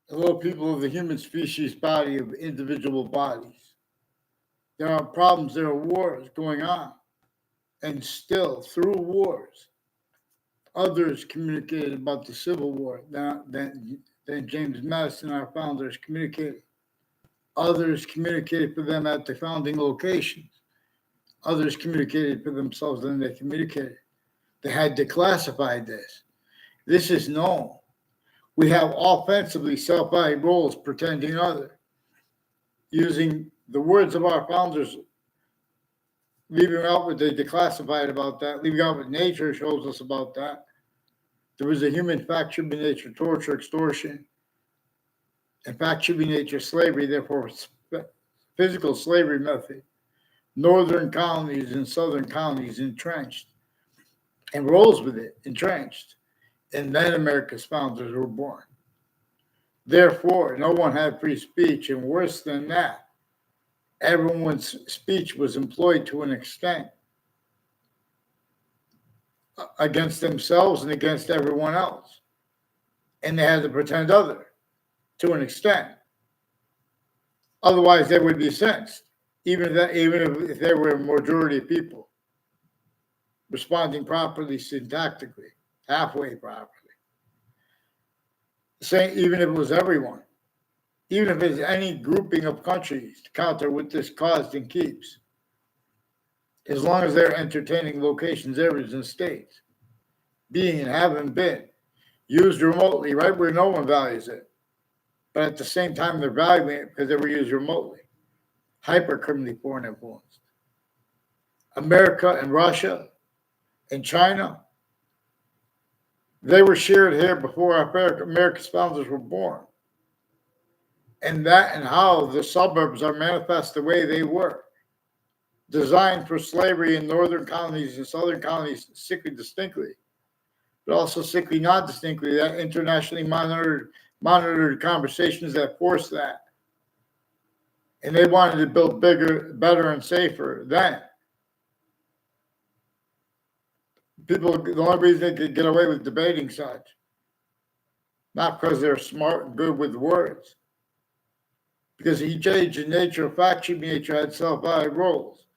Hello, people of the human species body of individual bodies. There are problems, there are wars going on. And still, through wars, others communicated about the Civil War than James Madison, our founders, communicated. Others communicated for them at the founding locations. Others communicated for themselves and they communicated. They had declassified this. This is known. We have offensively self-valued roles pretending other, using the words of our founders, leaving out what they declassified about that, leaving out what nature shows us about that. There was a human fact should be nature, torture, extortion, and fact should be nature, slavery, therefore physical slavery method. Northern colonies and southern colonies entrenched and rolls with it, entrenched. And then America's founders were born. Therefore, no one had free speech, and worse than that, everyone's speech was employed to an extent against themselves and against everyone else. And they had to pretend other to an extent. Otherwise, they would be censored, even if they were a majority of people responding properly syntactically, halfway properly. Saying even if it was everyone, even if it's any grouping of countries to counter what this caused and keeps, as long as they're entertaining locations, areas, and states, being and having been used remotely, right where no one values it, but at the same time they're valuing it because they were used remotely, hyper-criminally foreign influenced. America and Russia and China, they were shared here before America's founders were born. And that and how the suburbs are manifest the way they were, designed for slavery in northern colonies and southern colonies, sickly distinctly, but also sickly not distinctly, that internationally monitored conversations that forced that. And they wanted to build bigger, better, and safer then. People, the only reason they could get away with debating such, not because they're smart and good with words, because each age and nature of fact sheet nature had self-valued roles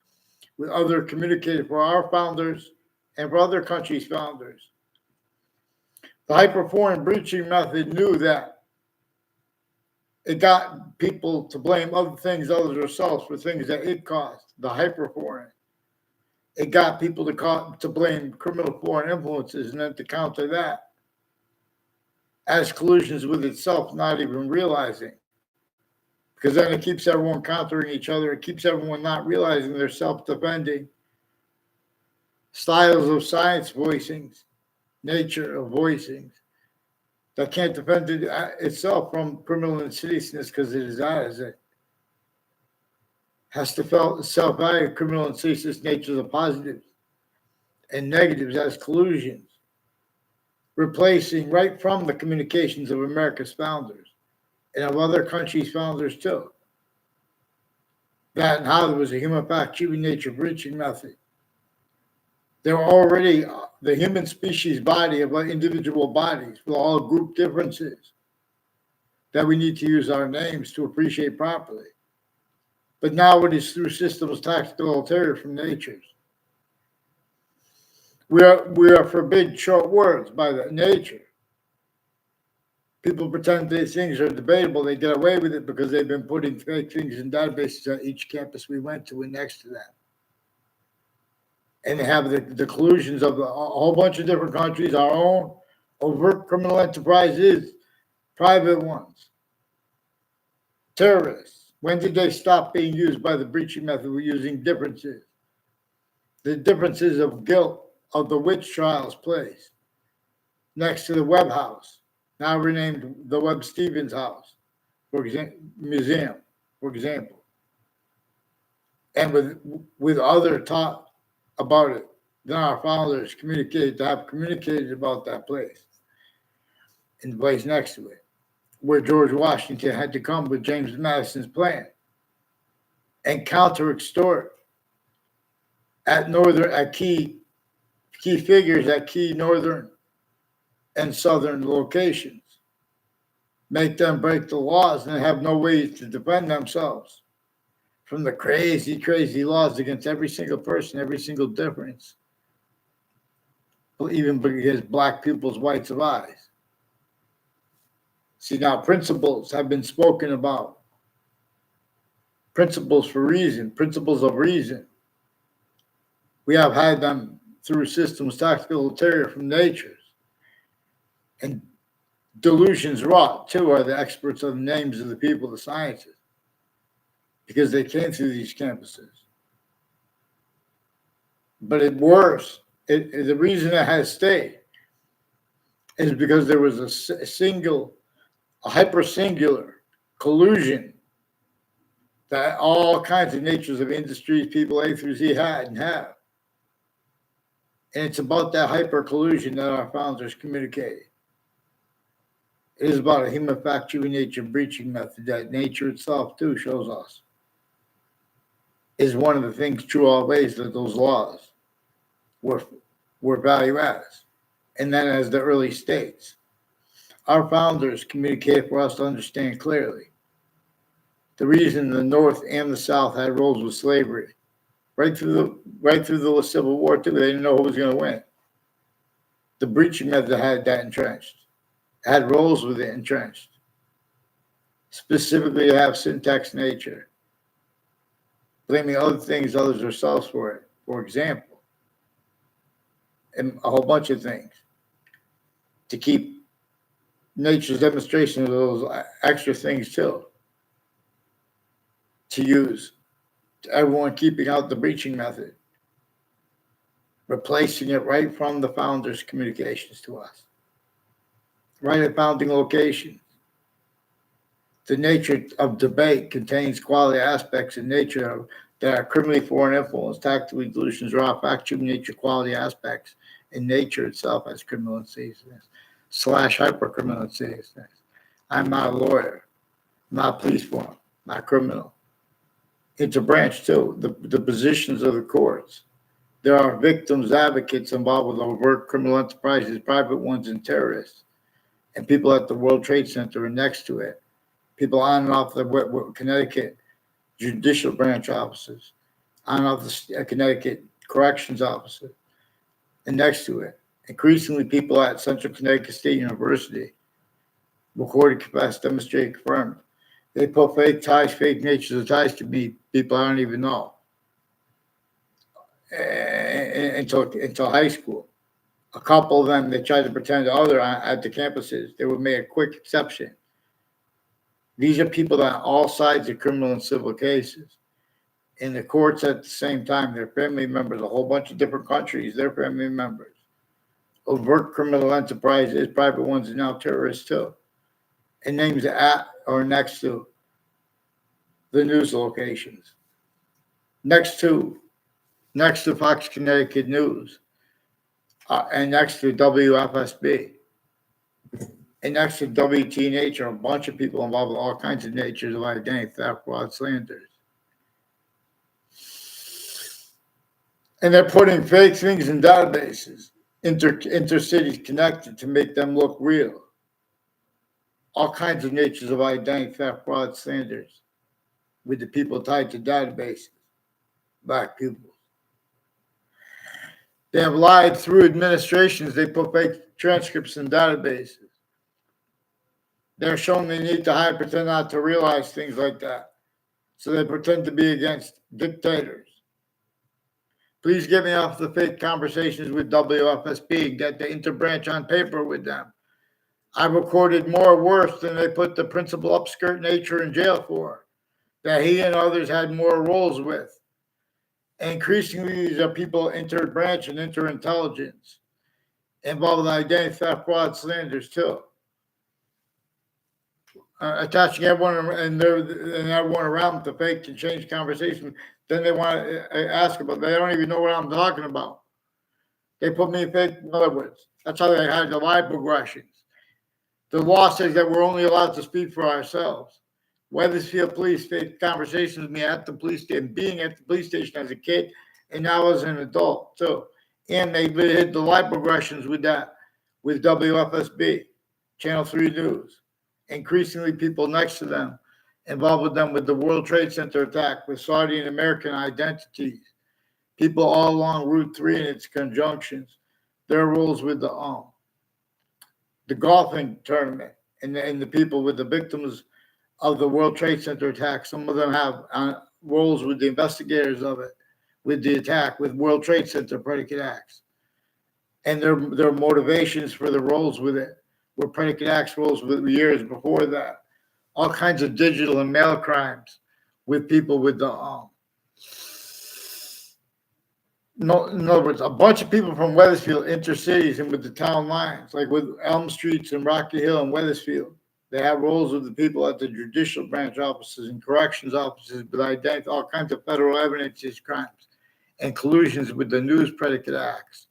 with other communicated for our founders and for other countries' founders. The hyperforeign breaching method knew that it got people to blame other things other than themselves for things that it caused, the hyperforeign. It got people to blame criminal foreign influences and then to counter that as collusions with itself, not even realizing. Because then it keeps everyone countering each other. It keeps everyone not realizing they're self-defending. Styles of science voicings, nature of voicings, that can't defend itself from criminal insidiousness because it is as it has to self-value criminal insidious natures of positives and negatives as collusions, replacing right from the communications of America's founders and of other countries' founders too. That and how there was a human fact human nature breaching method. There were already the human species body of individual bodies with all group differences that we need to use our names to appreciate properly. But now it is through systems tactical ulterior from natures. We are forbid short words by the nature. People pretend these things are debatable. They get away with it because they've been putting fake things in databases at each campus we went to and next to them. And they have the collusions of a whole bunch of different countries, our own overt criminal enterprises, private ones, terrorists. When did they stop being used by the breaching method? We're using differences. The differences of guilt of the witch trials place next to the Webb House, now renamed the Webb Stevens House, for example, museum, for example, and with other talk about it than our founders communicated about that place and the place next to it, where George Washington had to come with James Madison's plan and counter-extort at key figures at key northern and southern locations, make them break the laws and have no way to defend themselves from the crazy, crazy laws against every single person, every single difference, even against black people's whites of eyes. See, now principles have been spoken about. Principles for reason, principles of reason. We have had them through systems, tactical ulterior from natures. And delusions wrought, too, are the experts of the names of the people, the sciences, because they came through these campuses. But it worse. The reason it has stayed is because there was a hypersingular collusion that all kinds of natures of industries, people A through Z had and have. And it's about that hyper collusion that our founders communicated. It is about a human factory nature breaching method that nature itself too shows us is one of the things true always, that those laws were value adds. And then as the early states, our founders communicated for us to understand clearly the reason the North and the South had roles with slavery right through the Civil War too. They didn't know who was going to win. The breaching method had that entrenched, had roles with it entrenched, specifically to have syntax nature, blaming other things, others ourselves for it, for example, and a whole bunch of things to keep nature's demonstration of those extra things too, to use to everyone keeping out the breaching method, replacing it right from the founders' communications to us, right at founding locations. The nature of debate contains quality aspects in nature that are criminally foreign influence, tactically delusions, raw fact, human nature, quality aspects in nature itself as criminal insidiousness / hypercriminal insidiousness. I'm not a lawyer, not police form, not criminal. It's a branch too, the positions of the courts. There are victims, advocates involved with overt criminal enterprises, private ones, and terrorists, and people at the World Trade Center and next to it. People on and off the Connecticut judicial branch offices, on and off the Connecticut corrections offices, and next to it. Increasingly, people at Central Connecticut State University, recorded, confessed, demonstrated, confirmed. They put fake ties, fake natures of ties to me, people I don't even know, until high school. A couple of them, they tried to pretend other at the campuses. They would make a quick exception. These are people that on all sides of criminal and civil cases. In the courts at the same time, they're family members, a whole bunch of different countries, they're family members. Overt criminal enterprises, private ones, and now terrorists too. And names at or next to the news locations. Next to Fox Connecticut News, and next to WFSB. And next to WTNH are a bunch of people involved with all kinds of natures of identity theft, fraud, slanders. And they're putting fake things in databases, intercities connected to make them look real. All kinds of natures of identity theft, fraud, slanders with the people tied to databases, black people. They have lied through administrations. They put fake transcripts in databases. They're shown they need to hide, pretend not to realize things like that. So they pretend to be against dictators. Please get me off the fake conversations with WFSB. Get the interbranch on paper with them. I recorded more worse than they put the principal upskirt nature in jail for, that he and others had more roles with. And increasingly, these are people interbranch and interintelligence, involved in identity theft, fraud, slanders too. Attaching everyone and everyone around to fake and change conversation. Then they want to ask about. They don't even know what I'm talking about. They put me in fake. In other words, that's how they had the lie progressions. The law says that we're only allowed to speak for ourselves. Weathersfield police fake conversations with me at the police station, being at the police station as a kid, and now as an adult too. And they hid the lie progressions with that, with WFSB, Channel 3 News. increasingly people next to them, involved with them with the World Trade Center attack, with Saudi and American identities, people all along Route 3 and its conjunctions, their roles with the golfing tournament, and the people with the victims of the World Trade Center attack. Some of them have roles with the investigators of it, with the attack, with World Trade Center predicate acts. And their motivations for the roles with it were predicate acts roles with years before that. All kinds of digital and mail crimes with people with the no, in other words, a bunch of people from Wethersfield intercities and with the town lines, like with Elm Streets and Rocky Hill and Wethersfield. They have roles with the people at the judicial branch offices and corrections offices, but identify all kinds of federal evidence crimes and collusions with the news predicate acts.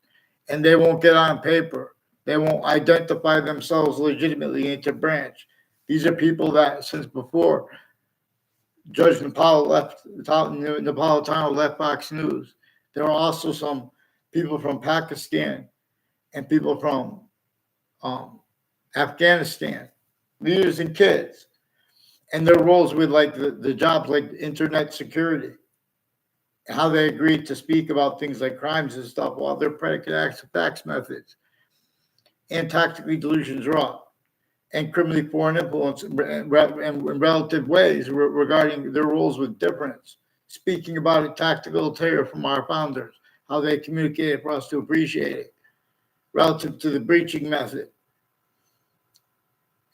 And they won't get on paper. They won't identify themselves legitimately into branch. These are people that since before Judge Napolitano left Fox News, there are also some people from Pakistan and people from Afghanistan, leaders and kids, and their roles with like the jobs like internet security, and how they agreed to speak about things like crimes and stuff while their predicate acts of tax methods and tactically delusions raw and criminally foreign influence in relative ways regarding their roles with difference, speaking about a tactical terror from our founders, how they communicated for us to appreciate it, relative to the breaching method.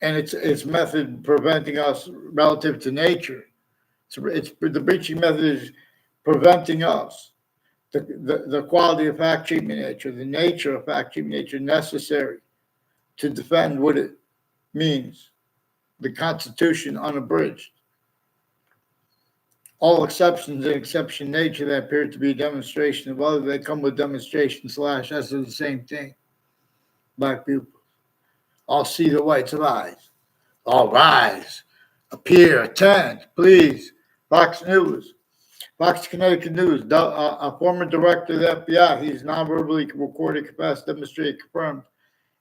And its method preventing us relative to nature. It's the breaching method is preventing us. The quality of fact treatment nature, the nature of fact treatment nature necessary to defend what it means, the Constitution unabridged. All exceptions and exception nature that appear to be a demonstration of other, they come with demonstration / that's the same thing. Black people. All see the whites of eyes. All rise. Appear. Attend. Please. Fox News. Fox Connecticut News. A former director of the FBI. He's non-verbally recorded, confessed, demonstrated, confirmed.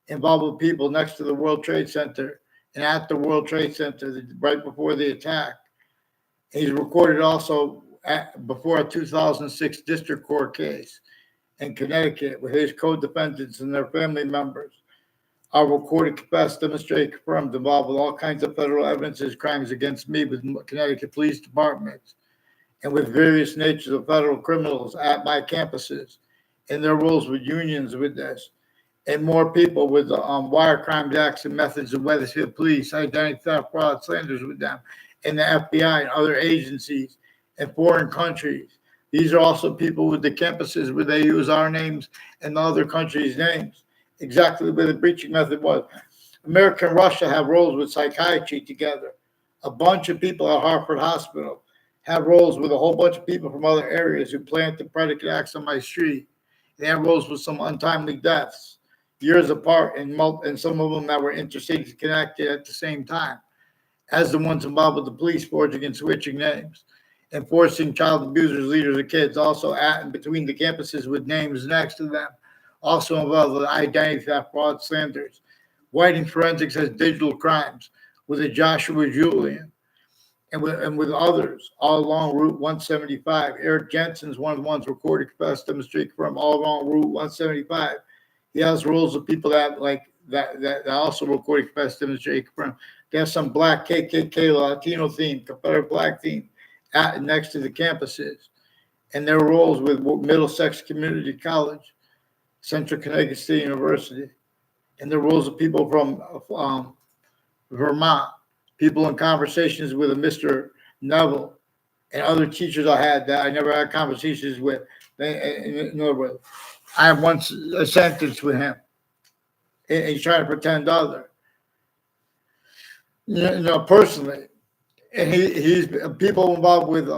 Involved with people next to the World Trade Center and at the World Trade Center right before the attack. He's recorded also before a 2006 district court case in Connecticut with his co-defendants and their family members. Are recorded, confessed, demonstrated, confirmed, involved with all kinds of federal evidences, crimes against me with Connecticut police departments and with various natures of federal criminals at my campuses and their roles with unions with this. And more people with the wire crimes acts and methods of Wethersfield police, identity theft, fraud, slanders with them, and the FBI and other agencies in foreign countries. These are also people with the campuses where they use our names and the other countries' names. Exactly where the breaching method was. America and Russia have roles with psychiatry together. A bunch of people at Hartford Hospital have roles with a whole bunch of people from other areas who plant the predicate acts on my street. They have roles with some untimely deaths, years apart, and some of them that were interstate connected at the same time, as the ones involved with the police forging and switching names, enforcing child abusers, leaders of kids, also at and between the campuses with names next to them, also involved with identity theft, fraud, slanders, whiting forensics as digital crimes with a Joshua Julian, and with others all along Route 175. Eric Jensen's one of the ones recorded, confessed, demonstrated from all along Route 175. He has roles of people that also recorded, confessed, demonstrated from. They have some black KKK Latino theme, Confederate flag theme at and next to the campuses, and their roles with Middlesex Community College, Central Connecticut State University, and the roles of people from Vermont, people in conversations with a Mr. Neville and other teachers I had that I never had conversations with. In other words, I have once a sentence with him, and he's trying to pretend other. Personally, and he's people involved with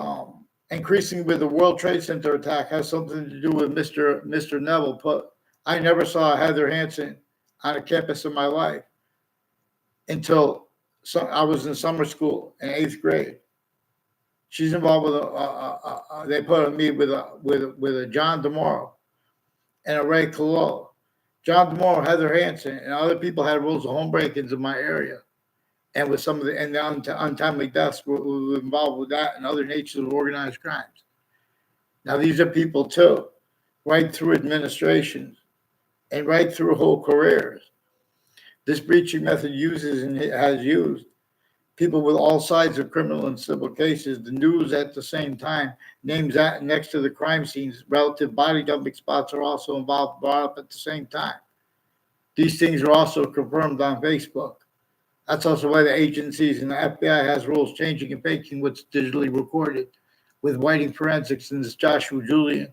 increasing with the World Trade Center attack has something to do with Mr. Neville. But I never saw Heather Hansen on a campus in my life until I was in summer school in 8th grade. She's involved with they put me with a John DeMoro and a Ray Colo. John DeMoro, Heather Hansen, and other people had rules of home break-ins in my area. and with some of the untimely deaths were involved with that and other natures of organized crimes. Now, these are people too, right through administrations and right through whole careers. This breaching method uses and has used people with all sides of criminal and civil cases, the news at the same time, names at next to the crime scenes, relative body dumping spots are also involved, brought up at the same time. These things are also confirmed on Facebook. That's also why the agencies and the FBI has rules changing and faking what's digitally recorded. With Whiting Forensics and this Joshua Julian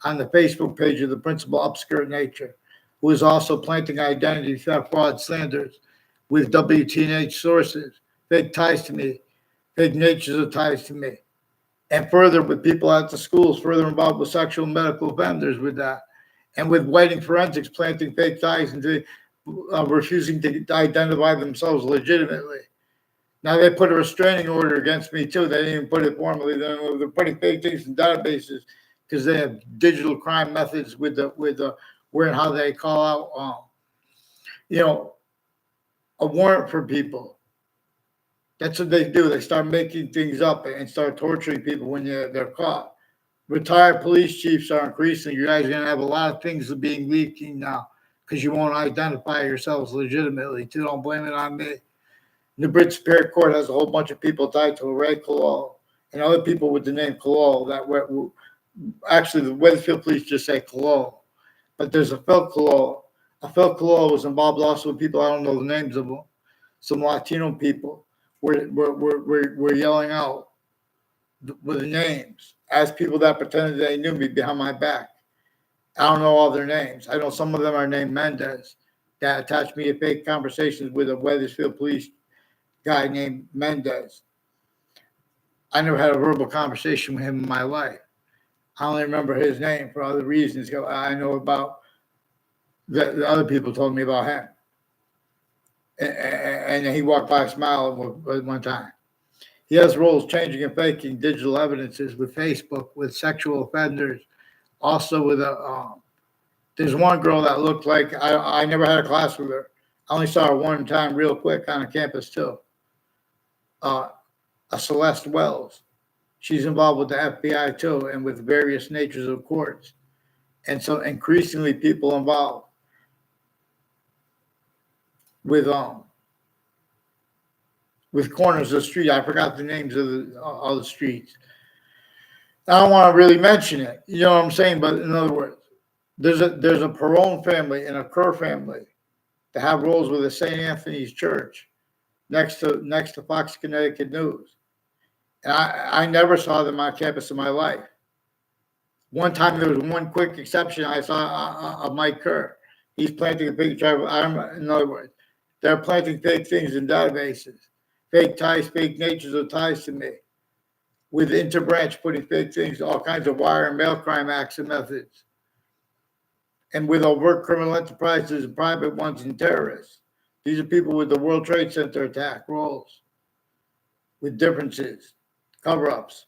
on the Facebook page of the principal upskirt nature, who is also planting identity theft, fraud, slanders with WTNH sources, fake ties to me, fake natures of ties to me. And further, with people at the schools, further involved with sexual and medical offenders with that. And with Whiting Forensics planting fake ties into refusing to identify themselves legitimately. Now they put a restraining order against me too. They didn't even put it formally. They're putting fake things in databases because they have digital crime methods with where and how they call out, a warrant for people. That's what they do. They start making things up and start torturing people when they're caught. Retired police chiefs are increasing. You guys are going to have a lot of things being leaking now because you won't identify yourselves legitimately. Too. Don't blame it on me. The Brit Superior Court has a whole bunch of people tied to Ray Colol and other people with the name Colol that were actually the Wethersfield police just say Colol, but there's a Phil Colol. A Phil Colol was involved also with people, I don't know the names of them, some Latino people were yelling out with the names as people that pretended they knew me behind my back. I don't know all their names. I know some of them are named Mendez that attached me to fake conversations with a Wethersfield police guy named Mendez. I never had a verbal conversation with him in my life. I only remember his name for other reasons. I know about the other people told me about him. And he walked by smiling one time. He has roles changing and faking digital evidences with Facebook, with sexual offenders, also with there's one girl that looked like, I never had a class with her. I only saw her one time real quick on a campus too. A Celeste Wells. She's involved with the FBI too and with various natures of courts. And so increasingly people involved with corners of the street. I forgot the names of the streets. I don't want to really mention it. You know what I'm saying? But in other words, there's a Perone family and a Kerr family that have roles with the St. Anthony's Church next to Fox Connecticut News. And I never saw them on campus in my life. One time there was one quick exception. I saw a Mike Kerr. He's planting a big tribe. In other words, they're planting fake things in databases, fake ties, fake natures of ties to me, with Interbranch putting fake things, all kinds of wire and mail crime acts and methods, and with overt criminal enterprises and private ones and terrorists. These are people with the World Trade Center attack roles, with differences, cover-ups.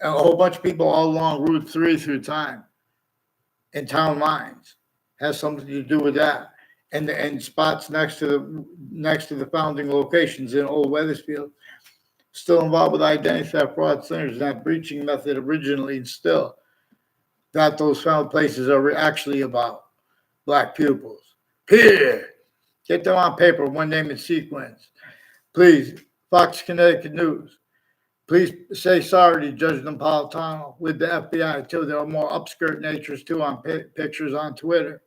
A whole bunch of people all along Route 3 through time and town lines has something to do with that. And spots next to the founding locations in Old Wethersfield, still involved with identity theft, fraud, slanders, that breaching method originally, and still that those found places are actually about Black pupils. Here, get them on paper, one name in sequence. Please, Fox Connecticut News. Please say sorry to Judge Napolitano with the FBI too. There are more upskirt natures too on pictures on Twitter.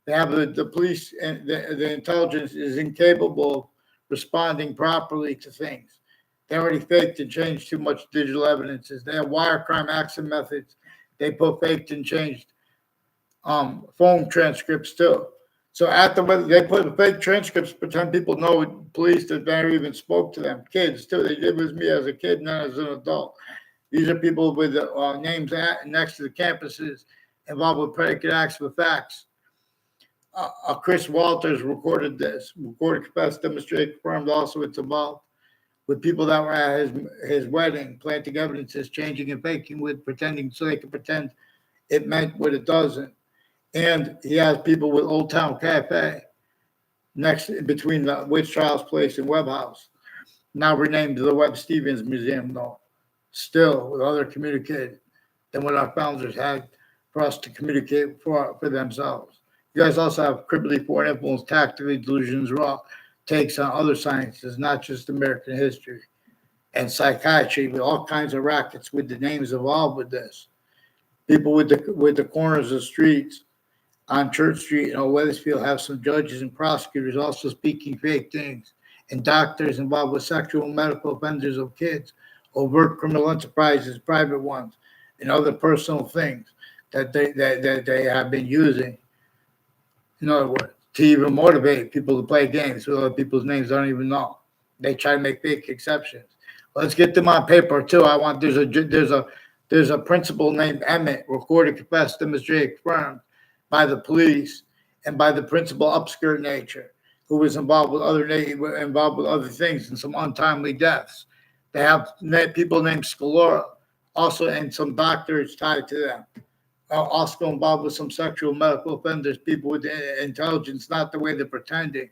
They have the police and the intelligence is incapable of responding properly to things. They already faked and changed too much digital evidences. They have wire crime acts and methods. They put faked and changed phone transcripts too. So they put fake transcripts, pretend people know police that never even spoke to them. Kids too. They did with me as a kid, not as an adult. These are people with names next to the campuses involved with predicate acts with facts. Chris Walters recorded this. Recorded, confessed, demonstrated, confirmed. Also, it's involved with people that were at his wedding, planting evidences, changing and faking with pretending so they can pretend it meant what it doesn't. And he has people with Old Town Cafe next between the Witch Trials Place and Webb House, now renamed the Webb Stevens Museum, though, still with other communicating than what our founders had for us to communicate for themselves. You guys also have criminally foreign influence, tactically delusions, raw takes on other sciences, not just American history and psychiatry, with all kinds of rackets with the names involved with this. People with the corners of streets on Church Street and Weathersfield have some judges and prosecutors also speaking fake things, and doctors involved with sexual and medical offenders of kids, overt criminal enterprises, private ones, and other personal things that they have been using. In other words, to even motivate people to play games with other people's names they don't even know. They try to make fake exceptions. Let's get them on paper too. I want there's a principal named Emmett, recorded, confessed, demonstrated, confirmed by the police and by the principal upskirt nature, who was involved with other things and some untimely deaths. They have people named Scalora, also, and some doctors tied to them. Also involved with some sexual medical offenders, people with intelligence, not the way they're pretending,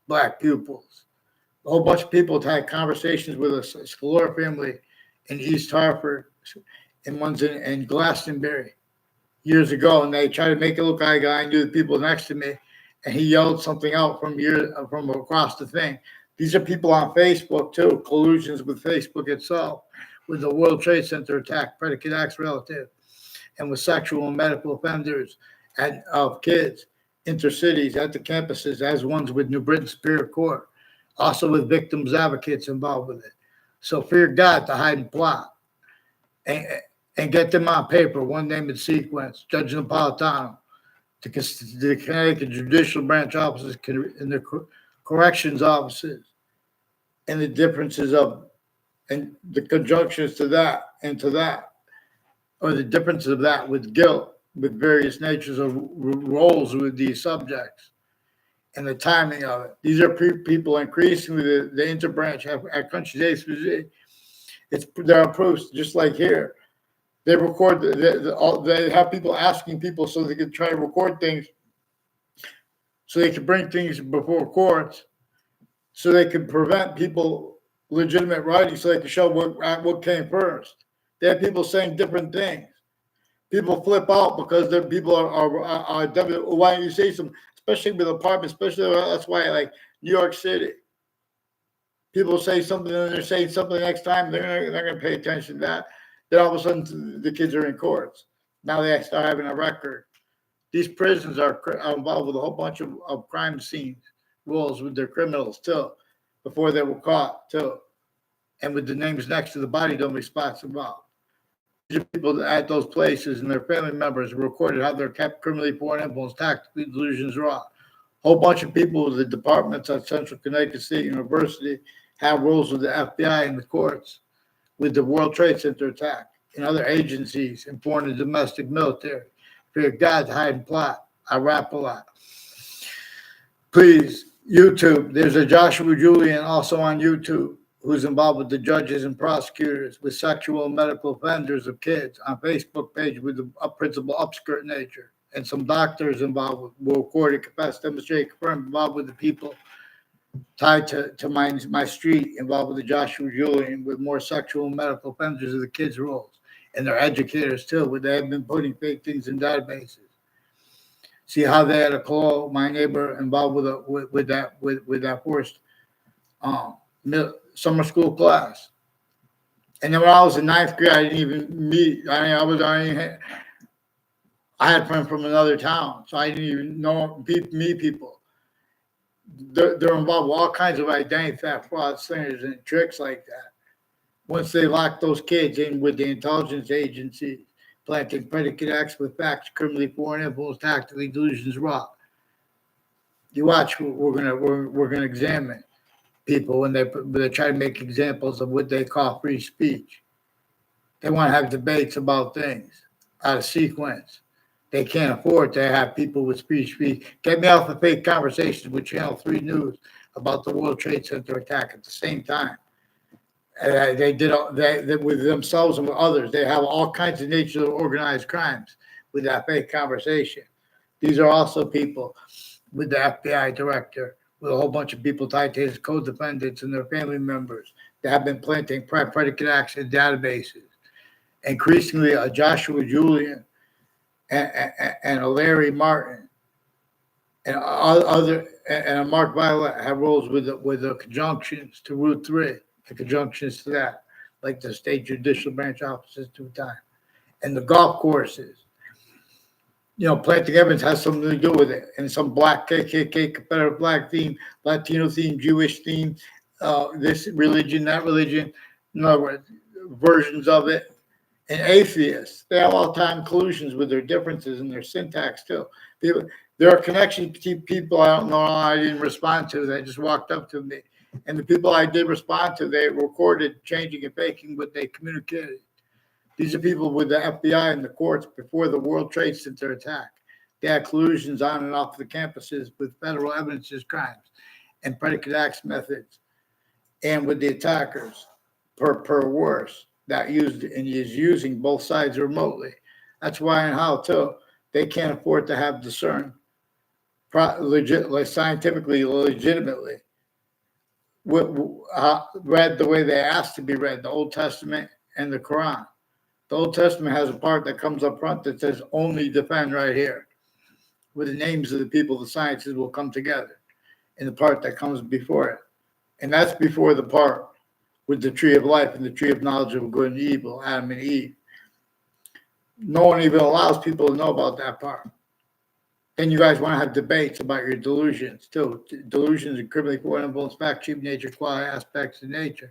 black pupils. A whole bunch of people had conversations with a Scalora family in East Hartford and one's in Glastonbury years ago, and they tried to make it look like I knew the people next to me, and he yelled something out from across the thing. These are people on Facebook too, collusions with Facebook itself, with the World Trade Center attack, predicate acts relative, and with sexual and medical offenders of kids, intercities, at the campuses, as ones with New Britain Superior Court, also with victims advocates involved with it. So fear God to hide and plot, and get them on paper, one name in sequence. Judge Napolitano, the Connecticut Judicial Branch offices and the corrections offices, and the differences of, and the conjunctions to that and to that, or the difference of that with guilt, with various natures of roles with these subjects, and the timing of it. These are people increasingly the interbranch at Country's Ace. There are proofs, just like here. They record. They have people asking people so they can try to record things, so they can bring things before courts, so they can prevent people legitimate writing, so they can show what came first. They have people saying different things. People flip out because their people are why don't you say something, especially with apartments, especially that's why like New York City. People say something and they're saying something next time, they're not going to pay attention to that. Then all of a sudden the kids are in courts. Now they start having a record. These prisons are involved with a whole bunch of crime scenes, rules with their criminals too, before they were caught too. And with the names next to the body, don't be spots involved. These are people at those places and their family members recorded how they're kept criminally foreign influence, tactically delusions raw. A whole bunch of people with the departments at Central Connecticut State University have roles with the FBI and the courts, with the World Trade Center attack, and other agencies in foreign and domestic military. Fear God, hide and plot. I rap a lot. Please, YouTube. There's a Joshua Julian also on YouTube who's involved with the judges and prosecutors with sexual and medical offenders of kids on Facebook page with the principal upskirt nature, and some doctors involved with will recorded, confessed, demonstrate, confirmed, involved with the people tied to my street, involved with the Joshua Julian with more sexual and medical offenders of the kids' roles, and their educators too, where they have been putting fake things in databases. See how they had a call, my neighbor involved with that forced summer school class. And then when I was in ninth grade, I didn't even meet. I had friends from another town, so I didn't even meet people. They're involved with all kinds of identity theft, fraud, slingers, and tricks like that. Once they lock those kids in with the intelligence agencies, planting predicate acts with facts, criminally foreign influence, tactically delusions raw. You watch. We're gonna examine people when they try to make examples of what they call free speech. They want to have debates about things out of sequence. They can't afford to have people with free speech. Get me off of fake conversations with Channel 3 News about the World Trade Center attack at the same time. They did that with themselves and with others. They have all kinds of nature of organized crimes with that fake conversation. These are also people with the FBI director, with a whole bunch of people tied to his co-defendants and their family members that have been planting predicate acts in databases. Increasingly, a Joshua Julian and a Larry Martin and other and a Mark Violet have roles with the conjunctions to Route 3, the conjunctions to that, like the state judicial branch offices through time, and the golf courses. Planting evidence has something to do with it, and some black KKK, Confederate flag theme, Latino theme, Jewish theme, this religion, that religion, in other words, versions of it. And atheists, they have all time collusions with their differences in their syntax too. There are connections to people I don't know, I didn't respond to, that just walked up to me. And the people I did respond to, they recorded changing and faking what they communicated. These are people with the FBI and the courts before the World Trade Center attack. They had collusions on and off the campuses with federal evidences, crimes, and predicate acts methods, and with the attackers per worse that used and is using both sides remotely. That's why and how too they can't afford to have discerned scientifically, legitimately read the way they asked to be read, the Old Testament and the Quran. The Old Testament has a part that comes up front that says only defend right here, with the names of the people, the sciences will come together, and the part that comes before it. And that's before the part with the tree of life and the tree of knowledge of good and evil, Adam and Eve. No one even allows people to know about that part. Then you guys want to have debates about your delusions too. Delusions and criminally influence, fact, cheap nature, quality aspects of nature.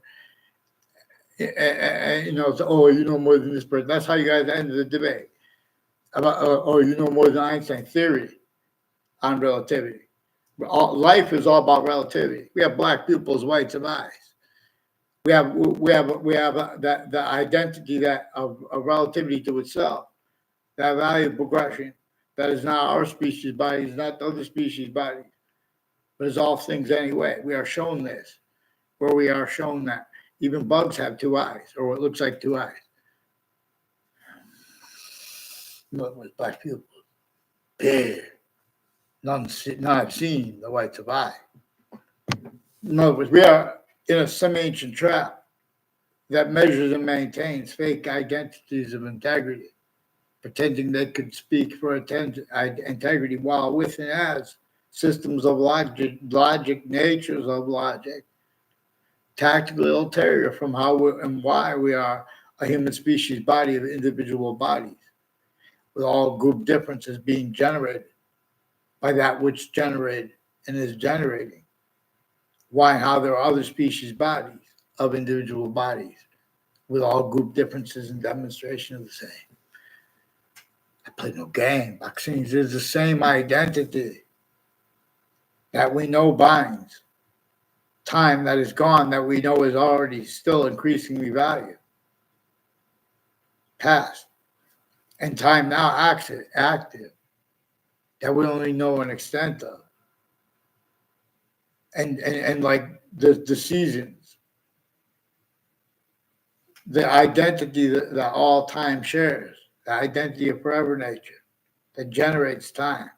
And you know more than this person. That's how you guys end the debate. About you know more than Einstein theory on relativity. Life is all about relativity. We have black pupils, whites of eyes. We have the identity that of relativity to itself, that value of progression, that is not our species bodies, not the other species bodies, but is all things anyway. We are shown this, where we are shown that even bugs have two eyes, or what looks like two eyes. What was black pupils? Big. None have seen the whites of eye. In other words, we are in a semi-ancient trap that measures and maintains fake identities of integrity, pretending they could speak for integrity while with and as systems of logic, natures of logic, tactically ulterior from how and why we are a human species body of individual bodies, with all group differences being generated by that which generated and is generating. Why and how there are other species bodies of individual bodies with all group differences and demonstration of the same. I play no game. Vaccines is the same identity that we know binds. Time that is gone that we know is already still increasingly valued. Past. And time now active that we only know an extent of. And like the seasons, the identity that all time shares, the identity of forever nature that generates time,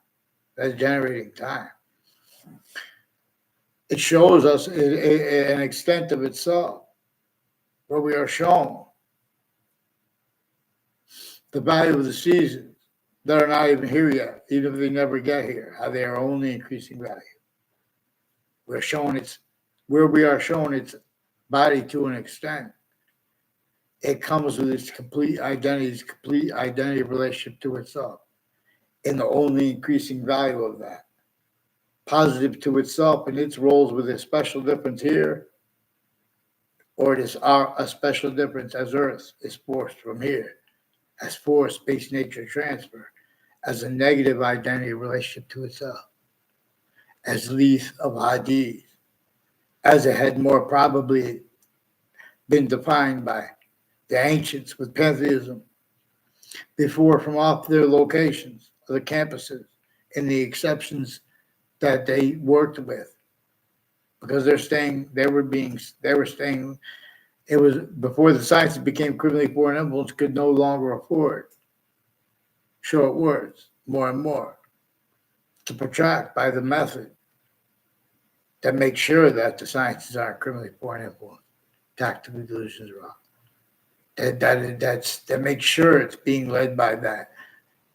that's generating time. It shows us an extent of itself where we are shown the value of the seasons that are not even here yet, even if they never get here, how they are only increasing value. We're shown where we are shown its body to an extent. It comes with its complete identity relationship to itself, and the only increasing value of that. Positive to itself and its roles with a special difference here, or it is a special difference as Earth is forced from here, as forced space nature transfer, as a negative identity relationship to itself, as leaf of Hadith, as it had more probably been defined by the ancients with pantheism before from off their locations, the campuses, and the exceptions that they worked with, because they were staying, it was before the sciences became criminally foreign influence, could no longer afford short words more and more. to protract by the method that makes sure that the sciences aren't criminally foreign influence, tactical delusions wrong. That makes sure it's being led by that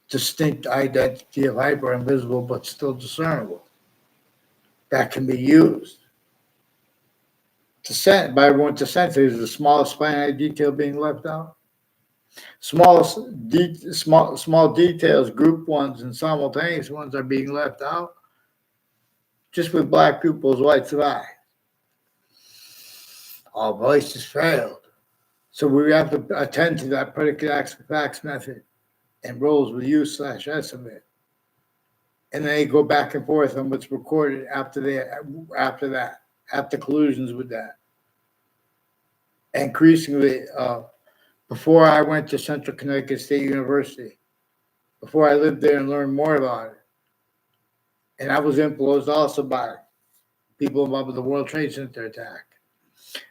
distinct identity of hyper invisible but still discernible. That can be used by everyone to sense it is the smallest finite detail being left out. Small details, group ones and simultaneous ones are being left out. Just with black pupils, whites of eye. All voices failed. So we have to attend to that predicate acts with facts method and roles with U/S of it. And then they go back and forth on what's recorded after that, after collusions with that. Increasingly, before I went to Central Connecticut State University, before I lived there and learned more about it, and I was influenced also by people involved with the World Trade Center attack.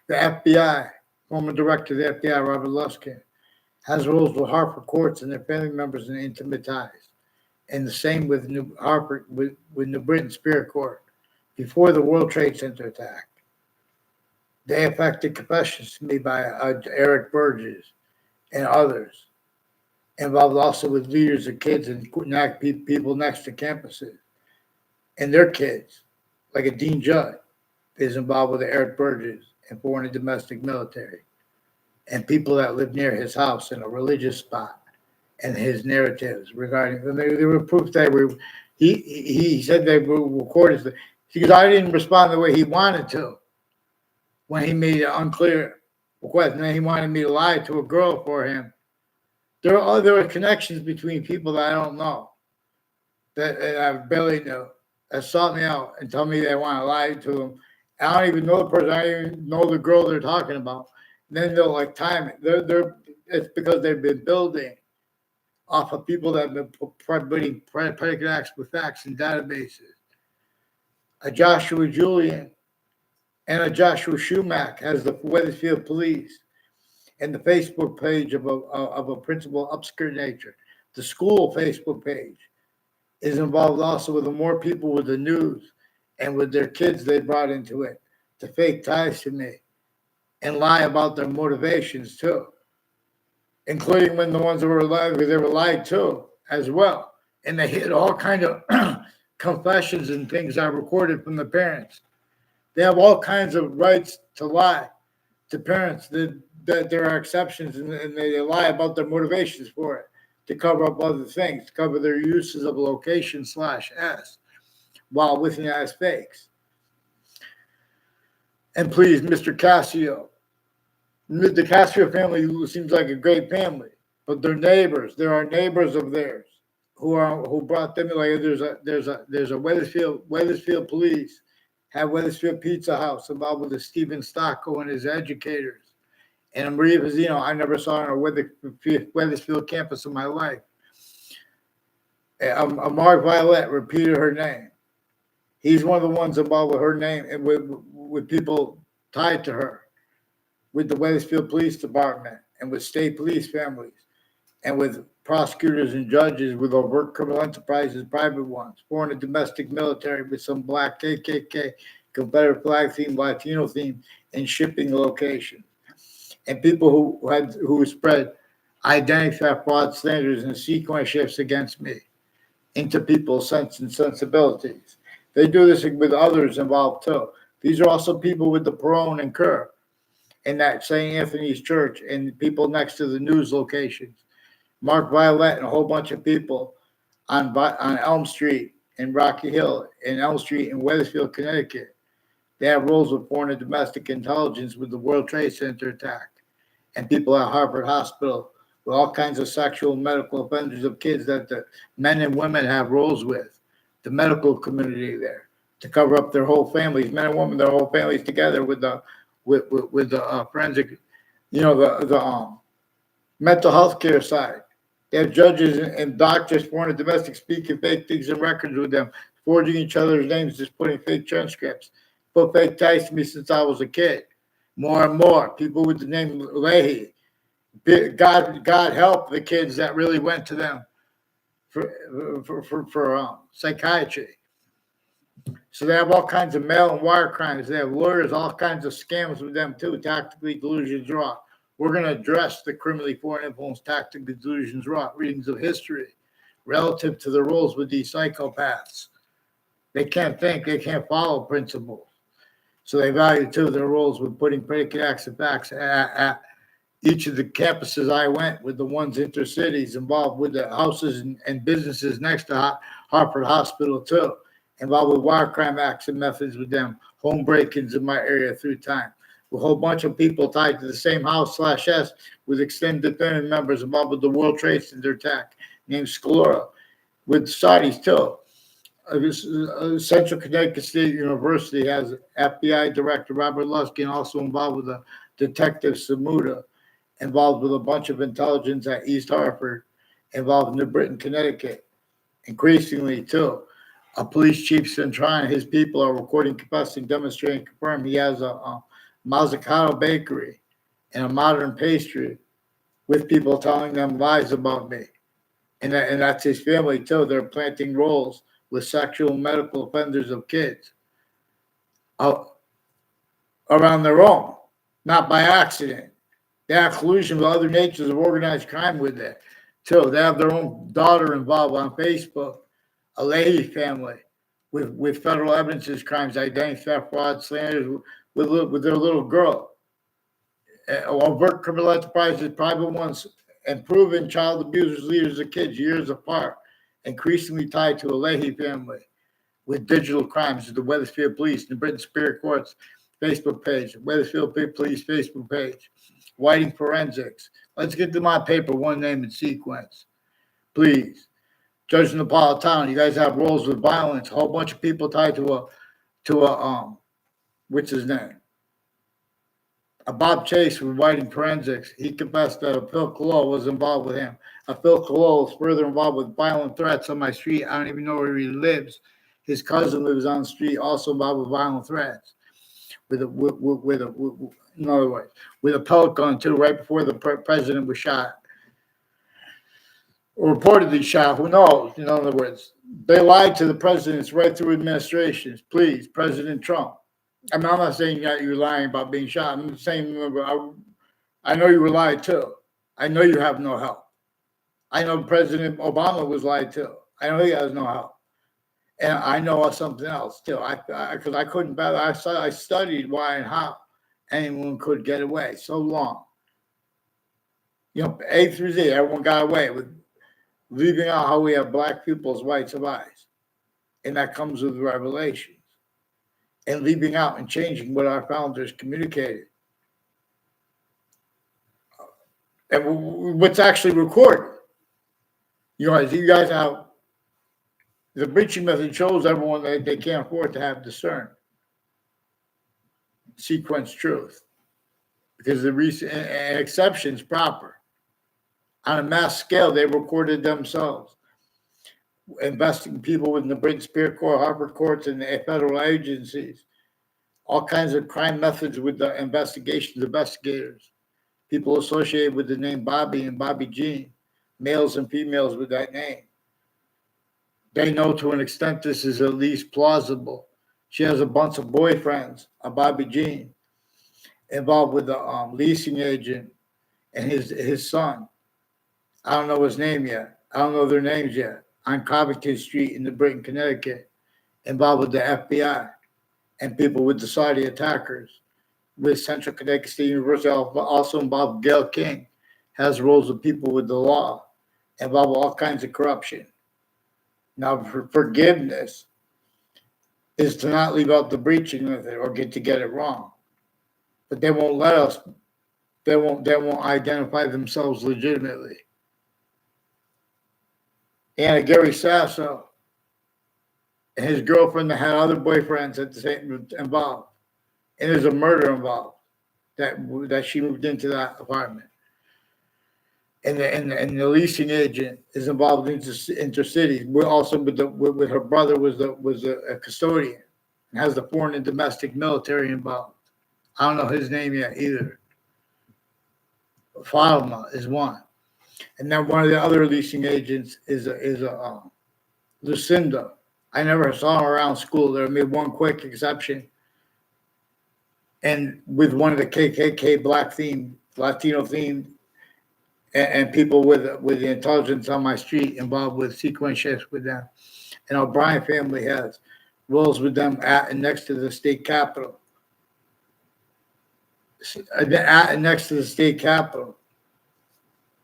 The FBI, former director of the FBI, Robert Luskin, has roles with Harper courts and their family members in intimate ties. And the same with New Britain Spirit Court before the World Trade Center attack. They affected confessions to me by Eric Burgess and others, involved also with leaders of kids and people next to campuses and their kids, like a Dean Judd is involved with Eric Burgess and foreign and domestic military, and people that live near his house in a religious spot, and his narratives regarding them. They were proof that he said they were recorded because I didn't respond the way he wanted to when he made an unclear request, and then he wanted me to lie to a girl for him. There are connections between people that I don't know, that I barely know, that sought me out and tell me they want to lie to them. I don't even know the person. I don't even know the girl they're talking about. And then they'll like time it. It's because they've been building off of people that have been putting predicate acts with facts in databases. A Joshua Julian and a Joshua Schumack has the Wethersfield Police and the Facebook page of a principal obscure nature. The school Facebook page is involved also with the more people with the news and with their kids they brought into it to fake ties to me and lie about their motivations too, including when the ones that were lied, they were lied to as well. And they hid all kind of confessions and things I recorded from the parents. They have all kinds of rights to lie to parents. That there are exceptions, and they lie about their motivations for it to cover up other things, to cover their uses of location /S while within as fakes. And please, Mr. Cassio, the Cassio family seems like a great family, but they're neighbors. There are neighbors of theirs who brought them. Like there's a Wethersfield Police have Wethersfield Pizza House involved with the Stephen Stocco and his educators. And Maria Pizzino, I never saw her on a Wethersfield campus in my life. Mark Violet repeated her name. He's one of the ones involved with her name and with people tied to her, with the Wethersfield Police Department and with state police families and with prosecutors and judges with overt criminal enterprises, private ones, foreign and domestic military with some black KKK, Confederate flag theme, Latino theme, and shipping locations. And people who spread identity theft, fraud standards, and sequence shifts against me into people's sense and sensibilities. They do this with others involved too. These are also people with the Perone and Kerr in that St. Anthony's Church and people next to the news locations. Mark Violet and a whole bunch of people on Elm Street in Rocky Hill, in Elm Street in Wethersfield, Connecticut. They have roles with foreign and domestic intelligence with the World Trade Center attack. And people at Harvard Hospital with all kinds of sexual and medical offenders of kids that the men and women have roles with, the medical community there to cover up their whole families, men and women, their whole families together with the forensic, the mental health care side. They have judges and doctors, foreign and domestic, speaking fake things and records with them, forging each other's names, just putting fake transcripts, put fake ties to me since I was a kid. More and more people with the name Leahy. God help the kids that really went to them for psychiatry. So they have all kinds of mail and wire crimes. They have lawyers, all kinds of scams with them too. Tactically delusions raw. We're going to address the criminally foreign influence, tactically delusions raw readings of history relative to the roles with these psychopaths. They can't think, they can't follow principles. So they value too their roles with putting predicate acts and facts at each of the campuses I went with, the ones intercities involved with the houses and businesses next to Hartford Hospital too, involved with wire crime acts and methods with them, home break-ins in my area through time. A whole bunch of people tied to the same house/S with extended family members involved with the World Trade Center attack named Scalora, with Saudis too. Central Connecticut State University has FBI Director Robert Luskin, also involved with the Detective Samuda, involved with a bunch of intelligence at East Hartford, involved in New Britain, Connecticut. Increasingly, too, a police chief Centron and his people are recording, confessing, demonstrating, confirm he has a Mazzucato bakery and a modern pastry with people telling them lies about me. And that's his family, too. They're planting roles with sexual and medical offenders of kids around their own, not by accident. They have collusion with other natures of organized crime with it, too. They have their own daughter involved on Facebook, a Leahy family, with federal evidences, crimes, identity theft, fraud, slander, with their little girl. Overt criminal enterprises, private ones, and proven child abusers, leaders of kids, years apart, increasingly tied to a Leahy family with digital crimes, the Wethersfield Police, the Britain Superior Court's Facebook page, Wethersfield Police Facebook page, Whiting Forensics. Let's get to my paper, one name and sequence, please. Judge Napolitano, you guys have roles with violence. A whole bunch of people tied to what's his name? A Bob Chase with Whiting Forensics. He confessed that a Phil Collo was involved with him. A Phil Collo is further involved with violent threats on my street. I don't even know where he lives. His cousin lives on the street, also involved with violent threats. In other words, with a pellet gun too, right before the president was shot, or reportedly shot. Who knows? In other words, they lied to the presidents right through administrations. Please, President Trump. I mean, I'm not saying that you're lying about being shot. I'm saying, I know you were lied to. I know you have no help. I know President Obama was lied to. I know he has no help. And I know something else too. Because I couldn't better. I studied why and how anyone could get away so long. A through Z, everyone got away with leaving out how we have black people's rights of eyes. And that comes with revelations. And leaving out and changing what our founders communicated. And what's actually recorded. You guys have the breaching method shows everyone that they can't afford to have discern. Sequence truth. Because the recent exceptions proper. On a mass scale, they recorded themselves. Investing people within the Britain Superior Court, Harvard courts, and the federal agencies. All kinds of crime methods with the investigators. People associated with the name Bobby and Bobby Jean, males and females with that name. They know to an extent this is at least plausible. She has a bunch of boyfriends, a Bobby Jean, involved with the leasing agent and his son. I don't know his name yet. I don't know their names yet. On Covington Street in the Britain, Connecticut, involved with the FBI and people with the Saudi attackers. With Central Connecticut State University, also involved Gail King, has roles with people with the law, involved with all kinds of corruption. Now, forgiveness is to not leave out the breaching method or get it wrong. But they won't let us, they won't identify themselves legitimately. And Gary Sasso and his girlfriend that had other boyfriends at the same involved. And there's a murder involved that she moved into that apartment. And the leasing agent is involved in intercities. We're also with her brother was a custodian and has the foreign and domestic military involved. I don't know his name yet either. Falma is one. And then one of the other leasing agents is Lucinda. I never saw her around school. There made one quick exception, and with one of the KKK black themed, Latino themed, and people with the intelligence on my street involved with sequence shifts with them. And O'Brien family has roles with them at and next to the state capitol. At and next to the state capitol.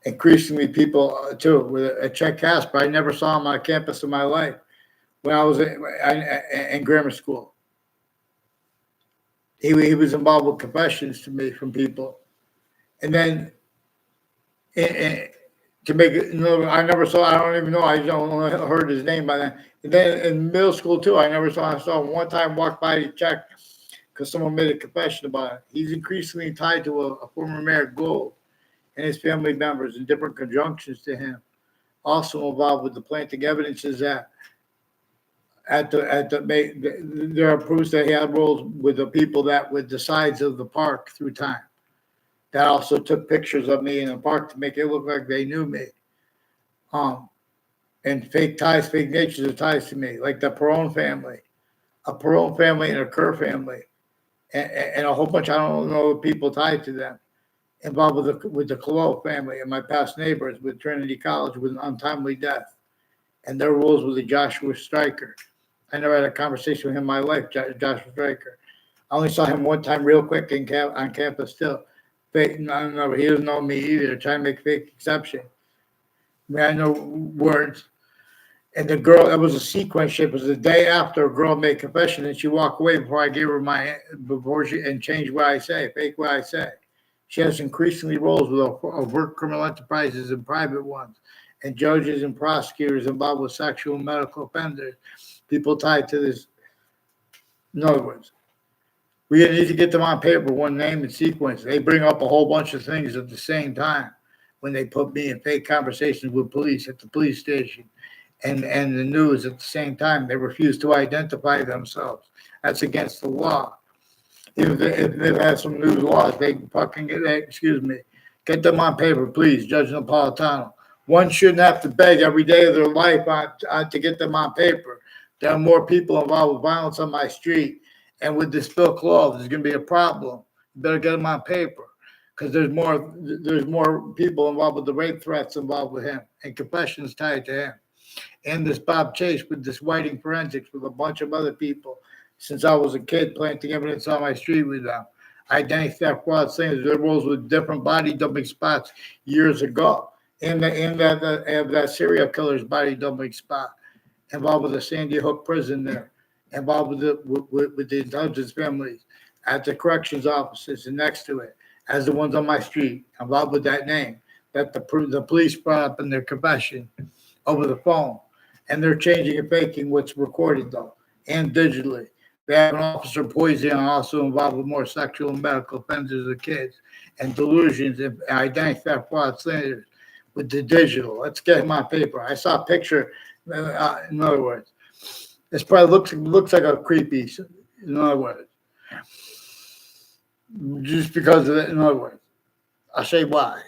Increasingly, people too with a Chet Casper. I never saw him on campus in my life when I was in grammar school. He was involved with confessions to me from people, and then to make it, I never saw. I don't even know. I don't heard his name by then. And then in middle school too, I never saw. I saw him one time walk by to check because someone made a confession about it. He's increasingly tied to a former mayor Gold and his family members in different conjunctions to him. Also involved with the planting evidences that there are proofs that he had roles with the people that with the sides of the park through time. That also took pictures of me in the park to make it look like they knew me. And fake ties, fake natures of ties to me, like the Perone family, and a Kerr family, and a whole bunch I don't know people tied to them, involved with the Colo family and my past neighbors with Trinity College with an untimely death, and their roles with the Joshua Stryker. I never had a conversation with him in my life, Joshua Stryker. I only saw him one time real quick on campus still. Fake, no, he doesn't know me either. Trying to make fake exception. I mean, I know words. And the girl, that was a sequence ship. It was the day after a girl made confession, and she walked away before I gave her and changed what I say, fake what I say. She has increasingly roles with overt criminal enterprises and private ones, and judges and prosecutors involved with sexual and medical offenders, people tied to this. In other words, we need to get them on paper, one name and sequence. They bring up a whole bunch of things at the same time when they put me in fake conversations with police at the police station and the news at the same time. They refuse to identify themselves. That's against the law. If they've had some new laws, they fucking get them on paper, please, Judge Napolitano. One shouldn't have to beg every day of their life to get them on paper. There are more people involved with violence on my street. And with this Bill Clough, there's going to be a problem. You better get them on paper because there's more people involved with the rape threats involved with him and confessions tied to him. And this Bob Chase with this whiting forensics with a bunch of other people since I was a kid planting evidence on my street with them. Identity theft, fraud, things. There roles with different body dumping spots years ago. And that serial killer's body dumping spot involved with the Sandy Hook prison there. Involved with the intelligence families at the corrections offices and next to it, as the ones on my street, involved with that name that the police brought up in their confession over the phone. And they're changing and faking what's recorded, though, and digitally. They have an officer poisoning also involved with more sexual and medical offenders of kids and delusions and identity theft, fraud, slanders with the digital. Let's get him on paper. I saw a picture, in other words. This probably looks like a creepy, in other words. Just because of it, in other words. I'll say why.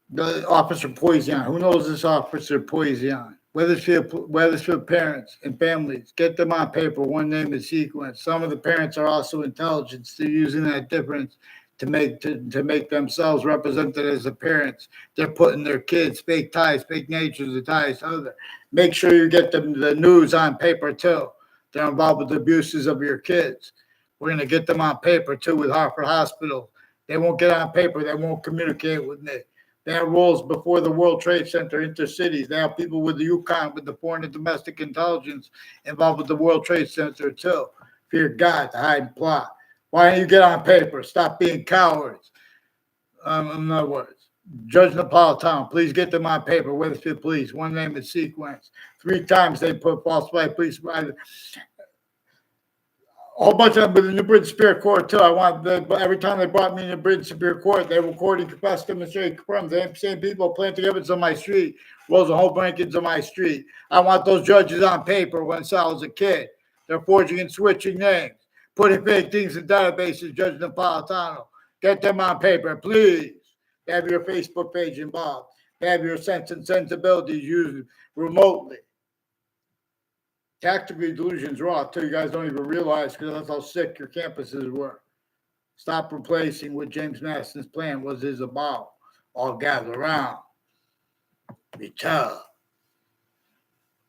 The officer Poison, who knows this officer Poison? Weathersfield parents and families, get them on paper, one name and sequence. Some of the parents are also intelligent. They're using that difference to make themselves represented as the parents. They're putting their kids, fake ties, fake natures of ties to other. Make sure you get them the news on paper too. They're involved with the abuses of your kids. We're going to get them on paper too with Hartford Hospital. They won't get on paper. They won't communicate with me. They have roles before the World Trade Center, intercities. They have people with the Yukon, with the foreign and domestic intelligence involved with the World Trade Center too. Fear God to hide and plot. Why don't you get on paper? Stop being cowards. In other words, Judge Napolitano, please get them on paper. Weathersfield Police, one name and sequence. 3 times they put false flag police. A whole bunch of them with the New Britain Superior Court too. Every time they brought me in the Britain Superior Court, they were recording confessed demonstrated crimes. The same people planting evidence on my street, rolls of whole blankets on my street. I want those judges on paper when I was a kid. They're forging and switching names, putting fake things in databases, Judge Napolitano. Get them on paper, please. They have your Facebook page involved. Have your sense and sensibilities used remotely. Tactically, delusions raw until you guys don't even realize, because that's how sick your campuses were. Stop replacing what James Madison's plan was about. All gather around. Be tough.